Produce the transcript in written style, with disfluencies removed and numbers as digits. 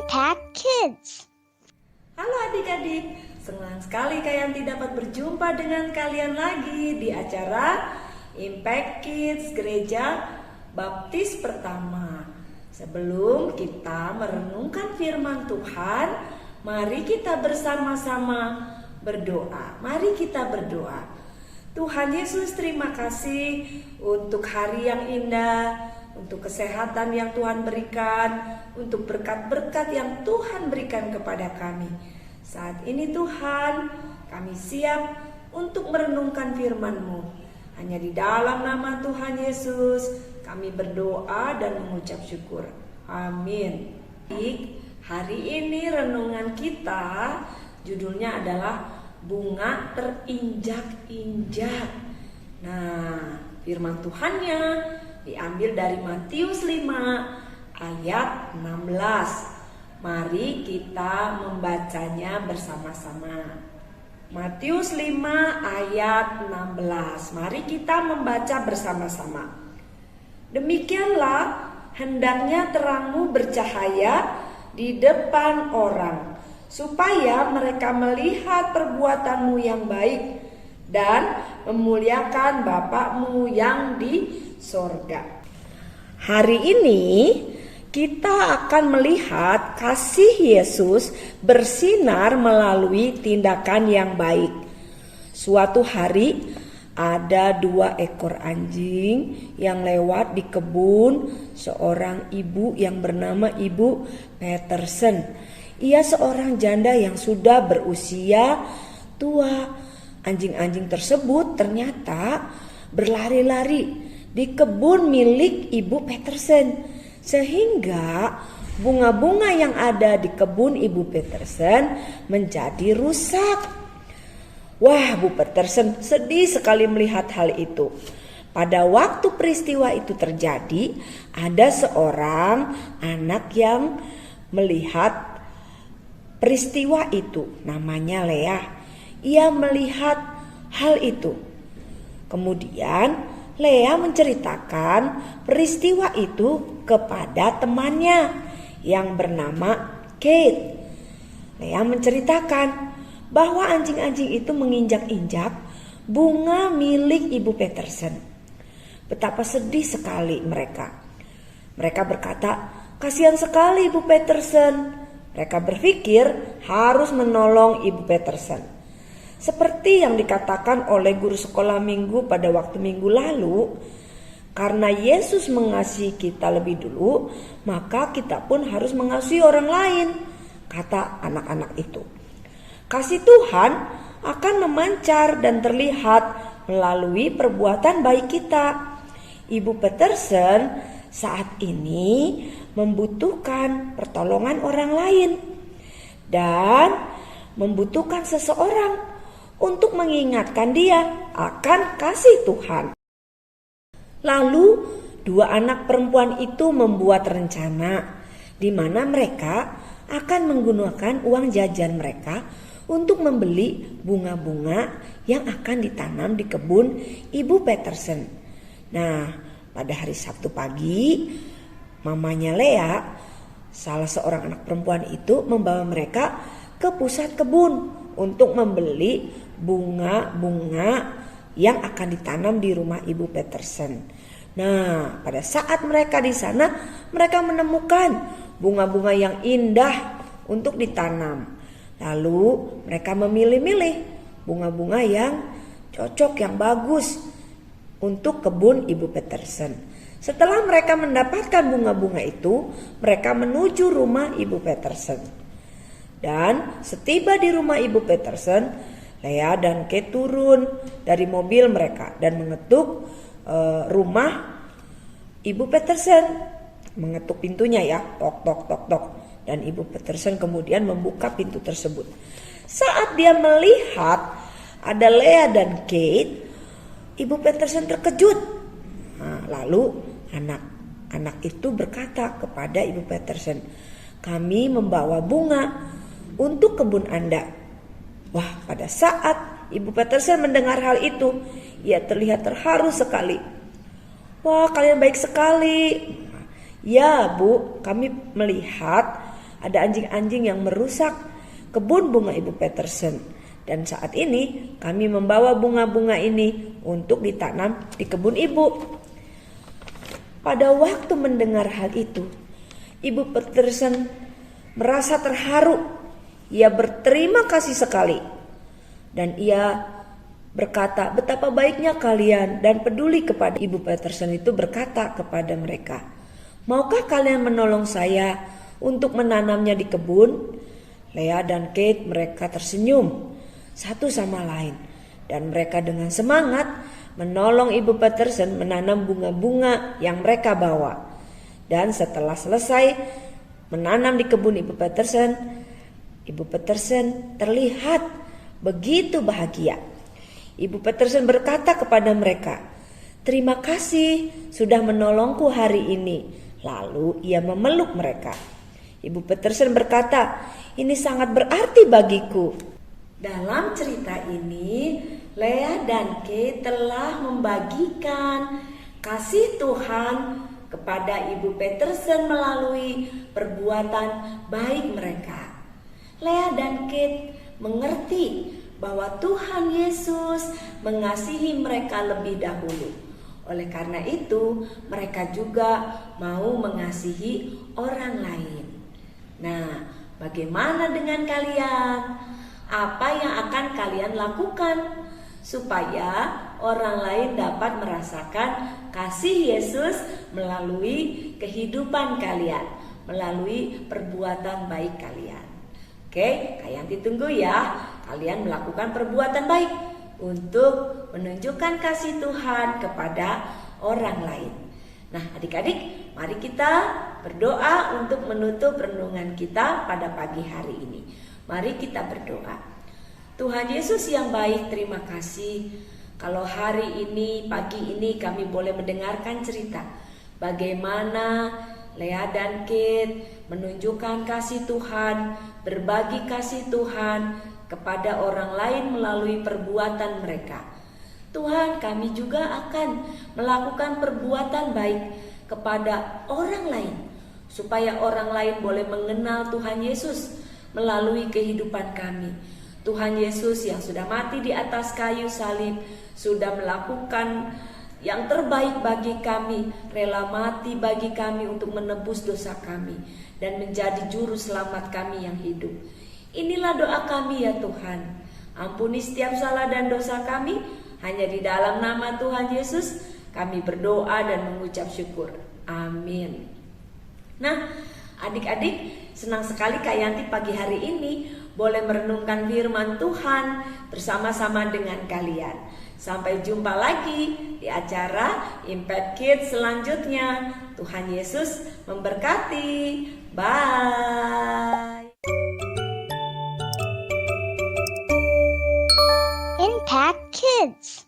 Impact Kids. Halo adik-adik, senang sekali Kayanti dapat berjumpa dengan kalian lagi di acara Impact Kids Gereja Baptis Pertama. Sebelum kita merenungkan firman Tuhan, mari kita bersama-sama berdoa. Mari kita berdoa. Tuhan Yesus, terima kasih untuk hari yang indah, untuk kesehatan yang Tuhan berikan, untuk berkat-berkat yang Tuhan berikan kepada kami. Saat ini Tuhan, kami siap untuk merenungkan firman-Mu. Hanya di dalam nama Tuhan Yesus, kami berdoa dan mengucap syukur. Amin. Baik, hari ini renungan kita judulnya adalah bunga terinjak-injak. Nah, firman Tuhannya diambil dari Matius 5 ayat 16. Mari kita membacanya bersama-sama. Matius 5 ayat 16. Mari kita membaca bersama-sama. Demikianlah hendaknya terangmu bercahaya di depan orang, supaya mereka melihat perbuatanmu yang baik dan memuliakan Bapakmu yang di sorga. Hari ini kita akan melihat kasih Yesus bersinar melalui tindakan yang baik. Suatu hari ada 2 ekor anjing yang lewat di kebun seorang ibu yang bernama Ibu Petersen. Ia seorang janda yang sudah berusia tua. Anjing-anjing tersebut ternyata berlari-lari di kebun milik Ibu Petersen, sehingga bunga-bunga yang ada di kebun Ibu Petersen menjadi rusak. Wah, Bu Petersen sedih sekali melihat hal itu. Pada waktu peristiwa itu terjadi, ada seorang anak yang melihat peristiwa itu, namanya Lea. Ia melihat hal itu. Kemudian Lea menceritakan peristiwa itu kepada temannya yang bernama Kate. Lea menceritakan bahwa anjing-anjing itu menginjak-injak bunga milik Ibu Petersen. Betapa sedih sekali mereka. Mereka berkata, "Kasihan sekali Ibu Petersen." Mereka berpikir harus menolong Ibu Petersen. Seperti yang dikatakan oleh guru sekolah minggu pada waktu minggu lalu, karena Yesus mengasihi kita lebih dulu, maka kita pun harus mengasihi orang lain, kata anak-anak itu. Kasih Tuhan akan memancar dan terlihat melalui perbuatan baik kita. Ibu Petersen saat ini membutuhkan pertolongan orang lain dan membutuhkan seseorang untuk mengingatkan dia akan kasih Tuhan. Lalu 2 anak perempuan itu membuat rencana di mana mereka akan menggunakan uang jajan mereka untuk membeli bunga-bunga yang akan ditanam di kebun Ibu Petersen. Nah, pada hari Sabtu pagi, mamanya Lea, salah seorang anak perempuan itu, membawa mereka ke pusat kebun untuk membeli bunga-bunga yang akan ditanam di rumah Ibu Petersen. Nah, pada saat mereka di sana, mereka menemukan bunga-bunga yang indah untuk ditanam. Lalu mereka memilih-milih bunga-bunga yang cocok, yang bagus untuk kebun Ibu Petersen. Setelah mereka mendapatkan bunga-bunga itu, mereka menuju rumah Ibu Petersen. Dan setiba di rumah Ibu Petersen, Lea dan Kate turun dari mobil mereka dan mengetuk rumah Ibu Petersen. Mengetuk pintunya ya, tok tok tok tok. Dan Ibu Petersen kemudian membuka pintu tersebut. Saat dia melihat ada Lea dan Kate, Ibu Petersen terkejut. Nah, lalu anak-anak itu berkata kepada Ibu Petersen, "Kami membawa bunga untuk kebun Anda." Wah, pada saat Ibu Petersen mendengar hal itu, ia terlihat terharu sekali. "Wah, kalian baik sekali." "Ya, Bu, kami melihat ada anjing-anjing yang merusak kebun bunga Ibu Petersen. Dan saat ini kami membawa bunga-bunga ini untuk ditanam di kebun Ibu. Pada waktu mendengar hal itu, Ibu Petersen merasa terharu. Ia berterima kasih sekali. Dan ia berkata, betapa baiknya kalian dan peduli kepada Ibu Petersen itu berkata kepada mereka, maukah kalian menolong saya untuk menanamnya di kebun? Lea dan Kate mereka tersenyum satu sama lain. Dan mereka dengan semangat menolong Ibu Petersen menanam bunga-bunga yang mereka bawa. Dan setelah selesai menanam di kebun Ibu Petersen terlihat begitu bahagia. Ibu Petersen berkata kepada mereka, terima kasih sudah menolongku hari ini. Lalu ia memeluk mereka. Ibu Petersen berkata, ini sangat berarti bagiku. Dalam cerita ini, Lea dan Kate telah membagikan kasih Tuhan kepada Ibu Petersen melalui perbuatan baik mereka. Lea dan Kate mengerti bahwa Tuhan Yesus mengasihi mereka lebih dahulu. Oleh karena itu, mereka juga mau mengasihi orang lain. Nah, bagaimana dengan kalian? Apa yang akan kalian lakukan supaya orang lain dapat merasakan kasih Yesus melalui kehidupan kalian, melalui perbuatan baik kalian? Oke, kalian ditunggu ya. Kalian melakukan perbuatan baik untuk menunjukkan kasih Tuhan kepada orang lain. Nah, adik-adik, mari kita berdoa untuk menutup renungan kita pada pagi hari ini. Mari kita berdoa. Tuhan Yesus yang baik, terima kasih kalau hari ini, pagi ini kami boleh mendengarkan cerita bagaimana Lea dan Kate menunjukkan kasih Tuhan, berbagi kasih Tuhan kepada orang lain melalui perbuatan mereka. Tuhan, kami juga akan melakukan perbuatan baik kepada orang lain, supaya orang lain boleh mengenal Tuhan Yesus melalui kehidupan kami. Tuhan Yesus yang sudah mati di atas kayu salib, sudah melakukan yang terbaik bagi kami, rela mati bagi kami untuk menebus dosa kami dan menjadi juru selamat kami yang hidup. Inilah doa kami ya Tuhan. Ampuni setiap salah dan dosa kami. Hanya di dalam nama Tuhan Yesus kami berdoa dan mengucap syukur. Amin. Nah, adik-adik, senang sekali Kak Yanti pagi hari ini boleh merenungkan firman Tuhan bersama-sama dengan kalian. Sampai jumpa lagi di acara Impact Kids selanjutnya. Tuhan Yesus memberkati. Bye. Impact Kids.